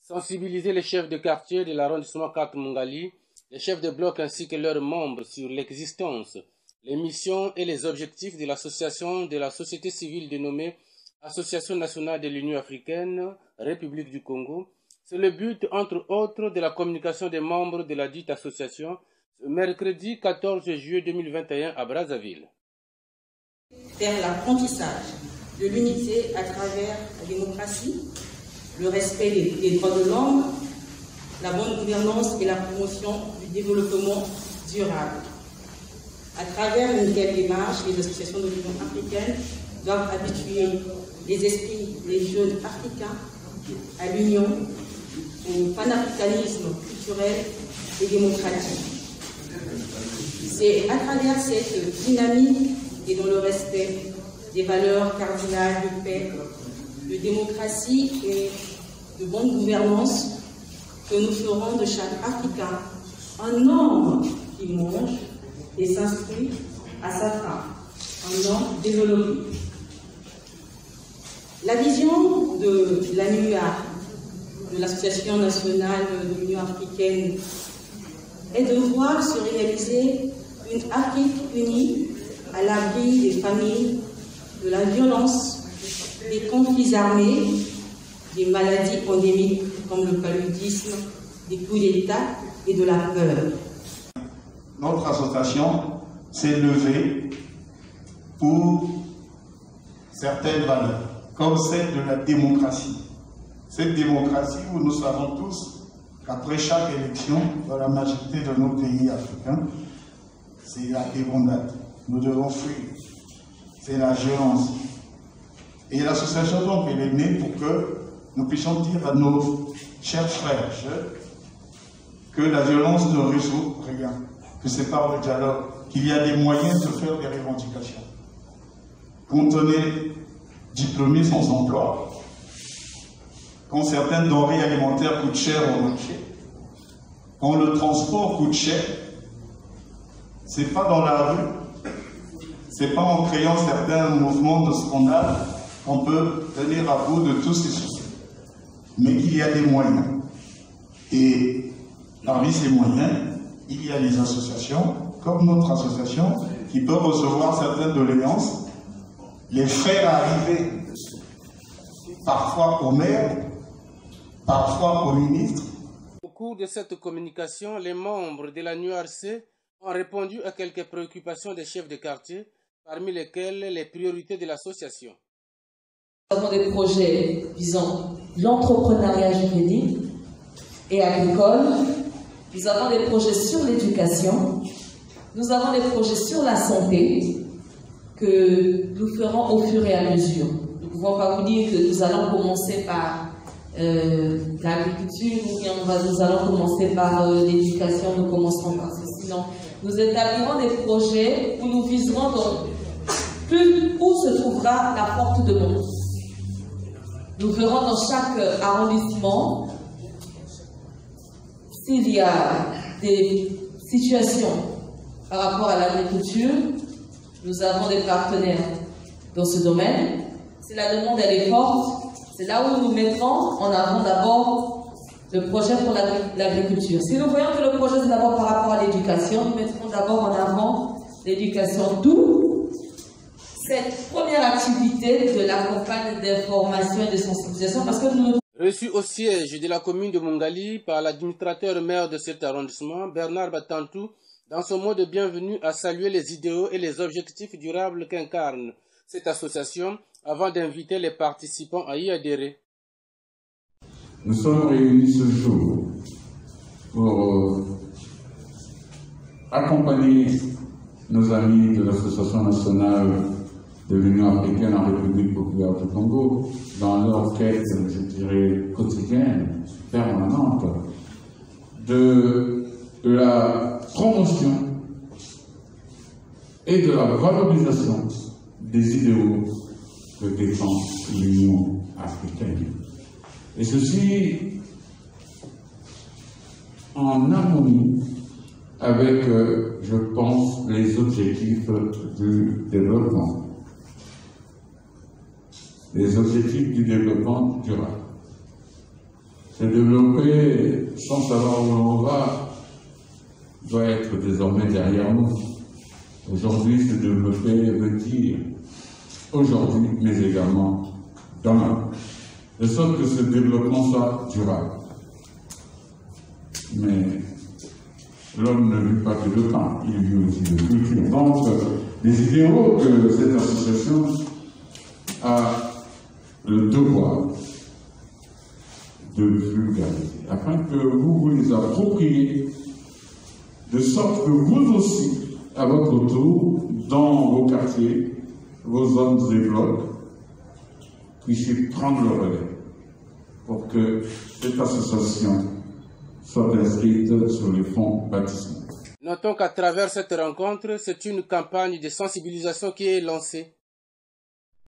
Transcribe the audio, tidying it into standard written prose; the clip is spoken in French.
Sensibiliser les chefs de quartier de l'arrondissement 4 Mungali, les chefs de bloc ainsi que leurs membres sur l'existence, les missions et les objectifs de l'association de la société civile dénommée Association nationale de l'Union africaine, République du Congo. C'est le but, entre autres, de la communication des membres de la dite association ce mercredi 14 juillet 2021 à Brazzaville. Faire l'apprentissage de l'unité à travers la démocratie, le respect des droits de l'homme, la bonne gouvernance et la promotion du développement durable. À travers une telle démarche, les associations de l'Union africaine doivent habituer les esprits des jeunes africains à l'union, au panafricanisme culturel et démocratique. C'est à travers cette dynamique et dans le respect des valeurs cardinales de paix, de démocratie et de bonne gouvernance que nous ferons de chaque Africain un homme qui mange et s'inscrit à sa fin, un homme développé. La vision de l'ANUA, de l'Association nationale de l'Union africaine, est de voir se réaliser une Afrique unie à l'abri des familles, de la violence, des conflits armés, des maladies endémiques comme le paludisme, des coups d'État et de la peur. Notre association s'est levée pour certaines valeurs, comme celle de la démocratie. Cette démocratie où nous savons tous qu'après chaque élection, dans la majorité de nos pays africains, c'est la débandade. Nous devons fuir. C'est la violence. Et l'association, donc, elle est née pour que nous puissions dire à nos chers frères que la violence ne résout rien, que c'est par le dialogue qu'il y a des moyens de faire des revendications. Quand on est diplômé sans emploi, quand certaines denrées alimentaires coûtent cher au marché, quand le transport coûte cher, c'est pas dans la rue, c'est pas en créant certains mouvements de scandale qu'on peut tenir à bout de tous ces soucis. Mais qu'il y a des moyens. Et parmi ces moyens, il y a les associations, comme notre association, qui peuvent recevoir certaines doléances, les faire arriver parfois au maire, parfois au ministre. Au cours de cette communication, les membres de la NURC ont répondu à quelques préoccupations des chefs de quartier, parmi lesquelles les priorités de l'association. Nous avons des projets visant l'entrepreneuriat juridique et agricole. Nous avons des projets sur l'éducation. Nous avons des projets sur la santé que nous ferons au fur et à mesure. Nous ne pouvons pas vous dire que nous allons commencer par l'agriculture ou bien nous allons commencer par l'éducation, nous commencerons par ceci. Non, nous établirons des projets où nous viserons où se trouvera la porte de monde. Nous verrons dans chaque arrondissement s'il y a des situations par rapport à l'agriculture. Nous avons des partenaires dans ce domaine. Si la demande elle est forte, c'est là où nous mettrons en avant d'abord le projet pour l'agriculture. Si nous voyons que le projet c'est d'abord par rapport à l'éducation, nous mettrons d'abord en avant l'éducation, d'où cette première activité de la campagne d'information et de sensibilisation, parce que nous... Reçu au siège de la commune de Mungali par l'administrateur maire de cet arrondissement, Bernard Batantou, dans son mot de bienvenue, a salué les idéaux et les objectifs durables qu'incarne cette association avant d'inviter les participants à y adhérer. Nous sommes réunis ce jour pour accompagner nos amis de l'Association nationale de l'Union africaine en République populaire du Congo dans leur quête, je dirais, quotidienne, permanente, de la promotion et de la valorisation des idéaux que défend l'Union africaine. Et ceci en harmonie avec, je pense, les objectifs du développement. Les objectifs du développement durable. se développer sans savoir où l'on va doit être désormais derrière nous. Aujourd'hui, se développer veut dire aujourd'hui, mais également demain. De sorte que ce développement soit durable. Mais l'homme ne vit pas que de pain, il vit aussi de culture. Donc, les idéaux que cette association a le devoir de vulgariser, afin que vous vous les appropriez, de sorte que vous aussi, à votre tour, dans vos quartiers, vos zones et blocs, puissiez prendre le relais pour que cette association soit inscrite sur les fonds baptismaux. Notons qu'à travers cette rencontre, c'est une campagne de sensibilisation qui est lancée.